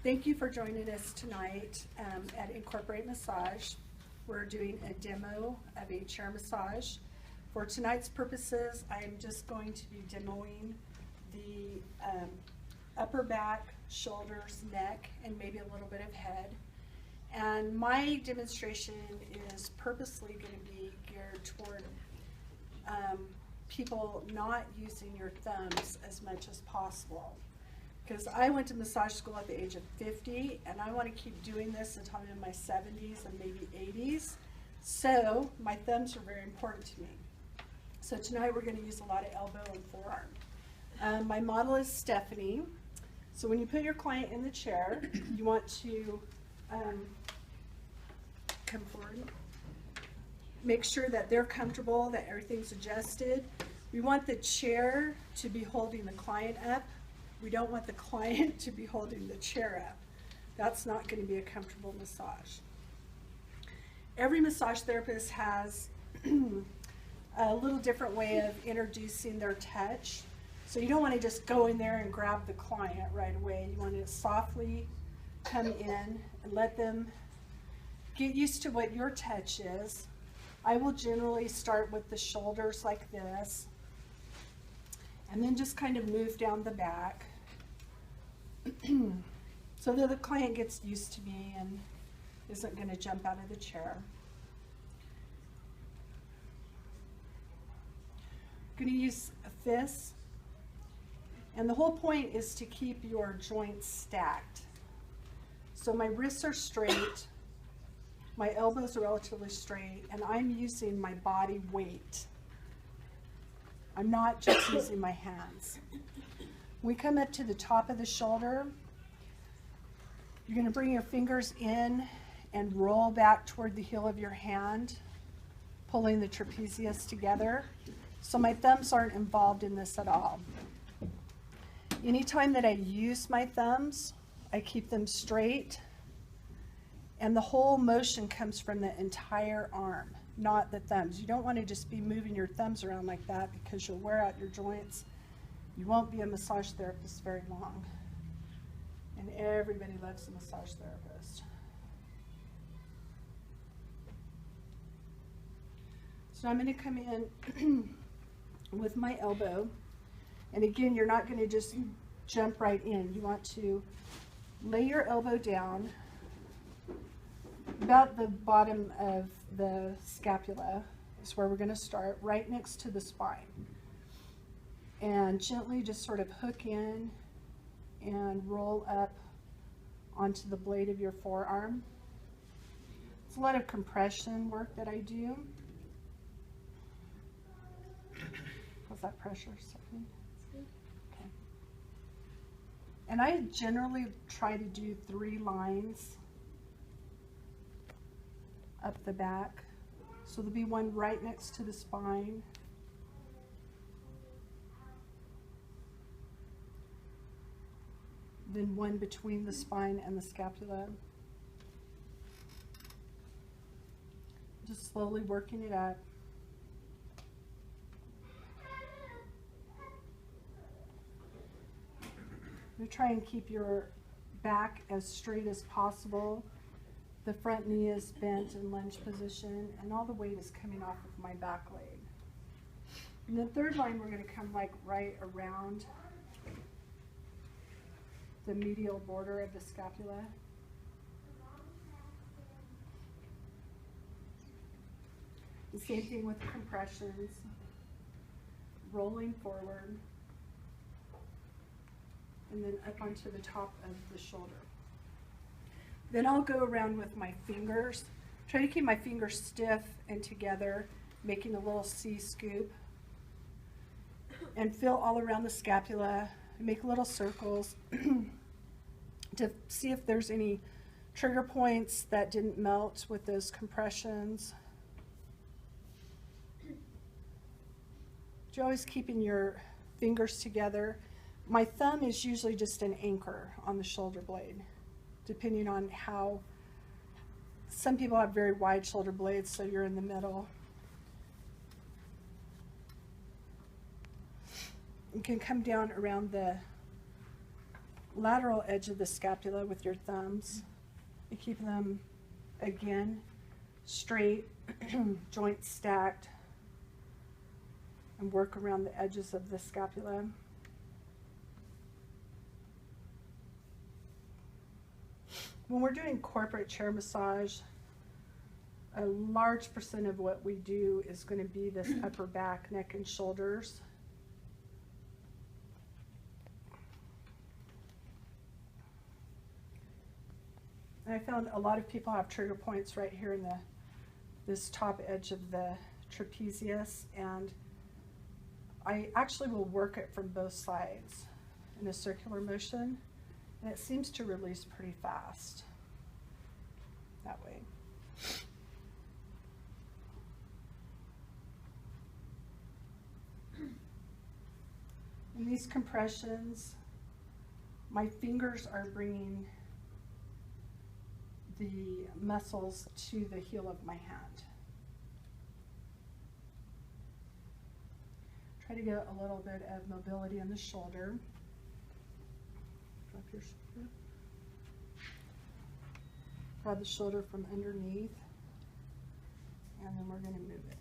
Thank you for joining us tonight at Incorporate Massage. We're doing a demo of a chair massage. For tonight's purposes, I'm just going to be demoing the upper back, shoulders, neck, and maybe a little bit of head. And my demonstration is purposely going to be geared toward people not using your thumbs as much as possible. Because I went to massage school at the age of 50, and I want to keep doing this until I'm in my 70s and maybe 80s. So my thumbs are very important to me. So tonight we're going to use a lot of elbow and forearm. My model is Stephanie. So when you put your client in the chair, you want to come forward. Make sure that they're comfortable, that everything's adjusted. We want the chair to be holding the client up. We don't want the client to be holding the chair up. That's not going to be a comfortable massage. Every massage therapist has a little different way of introducing their touch. So you don't want to just go in there and grab the client right away. You want to softly come in and let them get used to what your touch is. I will generally start with the shoulders like this, and then just kind of move down the back so that the client gets used to me and isn't going to jump out of the chair. I'm going to use a fist, and the whole point is to keep your joints stacked. So my wrists are straight, my elbows are relatively straight, and I'm using my body weight. I'm not just using my hands. When we come up to the top of the shoulder, you're going to bring your fingers in and roll back toward the heel of your hand, pulling the trapezius together. So my thumbs aren't involved in this at all. Anytime that I use my thumbs, I keep them straight, and the whole motion comes from the entire arm, not the thumbs. You don't want to just be moving your thumbs around like that because you'll wear out your joints. You won't be a massage therapist very long. And everybody loves a massage therapist. So I'm going to come in with my elbow. And again, you're not going to just jump right in. You want to lay your elbow down about the bottom of the scapula is where we're going to start, right next to the spine. And gently just sort of hook in and roll up onto the blade of your forearm. It's a lot of compression work that I do. How's that pressure, Stephanie? Okay. And I generally try to do 3 lines up the back. So there'll be one right next to the spine. Then one between the spine and the scapula. Just slowly working it up. You try and keep your back as straight as possible. The front knee is bent in lunge position, and all the weight is coming off of my back leg. In the third line, we're going to come like right around the medial border of the scapula. The same thing with compressions, rolling forward, and then up onto the top of the shoulder. Then I'll go around with my fingers. Try to keep my fingers stiff and together, making a little C scoop. And feel all around the scapula. Make little circles to see if there's any trigger points that didn't melt with those compressions. You're always keeping your fingers together. My thumb is usually just an anchor on the shoulder blade, depending on how, some people have very wide shoulder blades, so you're in the middle. You can come down around the lateral edge of the scapula with your thumbs and keep them, again, straight, joints stacked, and work around the edges of the scapula. When we're doing corporate chair massage, a large percent of what we do is going to be this upper back, neck, and shoulders. And I found a lot of people have trigger points right here in this top edge of the trapezius, and I actually will work it from both sides in a circular motion, and it seems to release pretty fast that way. In these compressions, my fingers are bringing the muscles to the heel of my hand. Try to get a little bit of mobility on the shoulder. Drop your shoulder. Grab the shoulder from underneath, and then we're going to move it.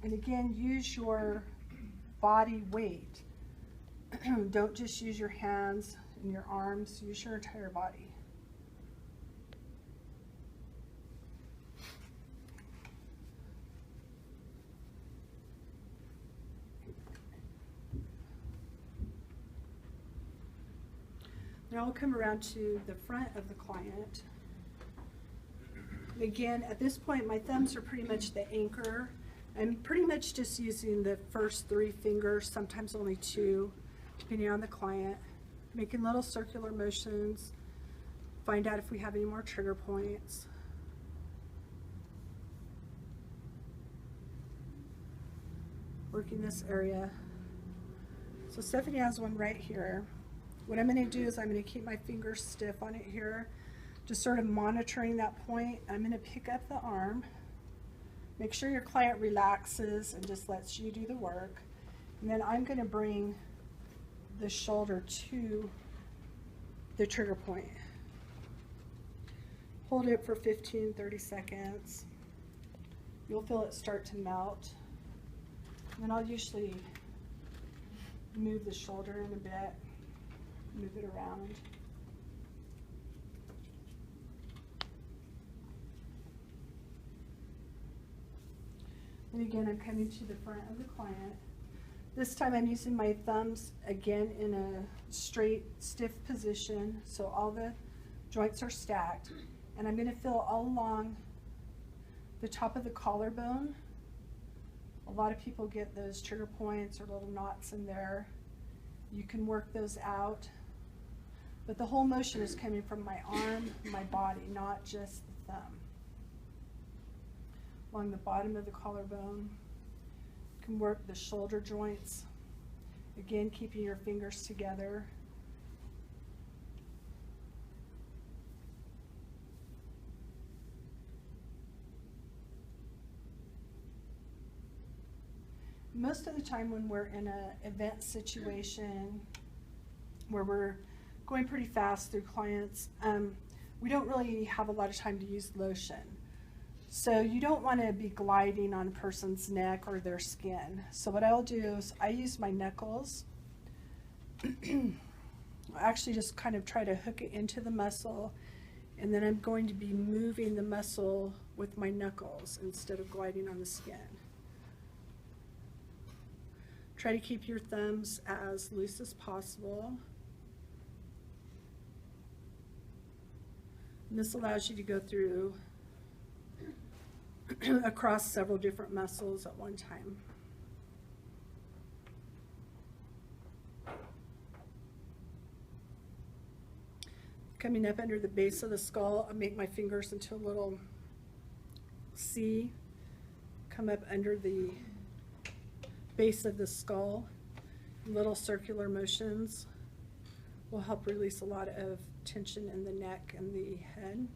And again, use your body weight. Don't just use your hands and your arms, use your entire body. Now I'll come around to the front of the client. Again, at this point, my thumbs are pretty much the anchor. I'm pretty much just using the first 3 fingers, sometimes only 2, depending on the client. Making little circular motions, find out if we have any more trigger points. Working this area. So Stephanie has one right here. What I'm going to do is I'm going to keep my fingers stiff on it here, just sort of monitoring that point. I'm going to pick up the arm. Make sure your client relaxes and just lets you do the work. And then I'm going to bring the shoulder to the trigger point. Hold it for 15-30 seconds. You'll feel it start to melt. And then I'll usually move the shoulder in a bit. Move it around. And again, I'm coming to the front of the client. This time I'm using my thumbs again in a straight, stiff position, so all the joints are stacked. And I'm going to feel all along the top of the collarbone. A lot of people get those trigger points or little knots in there. You can work those out. But the whole motion is coming from my arm, my body, not just the thumb. Along the bottom of the collarbone, you can work the shoulder joints. Again, keeping your fingers together. Most of the time when we're in an event situation where we're going pretty fast through clients, we don't really have a lot of time to use lotion. So you don't want to be gliding on a person's neck or their skin. So what I'll do is I use my knuckles. I actually just kind of try to hook it into the muscle, and then I'm going to be moving the muscle with my knuckles instead of gliding on the skin. Try to keep your thumbs as loose as possible. And this allows you to go through across several different muscles at one time. Coming up under the base of the skull, I make my fingers into a little C, come up under the base of the skull. Little circular motions will help release a lot of tension in the neck and the head.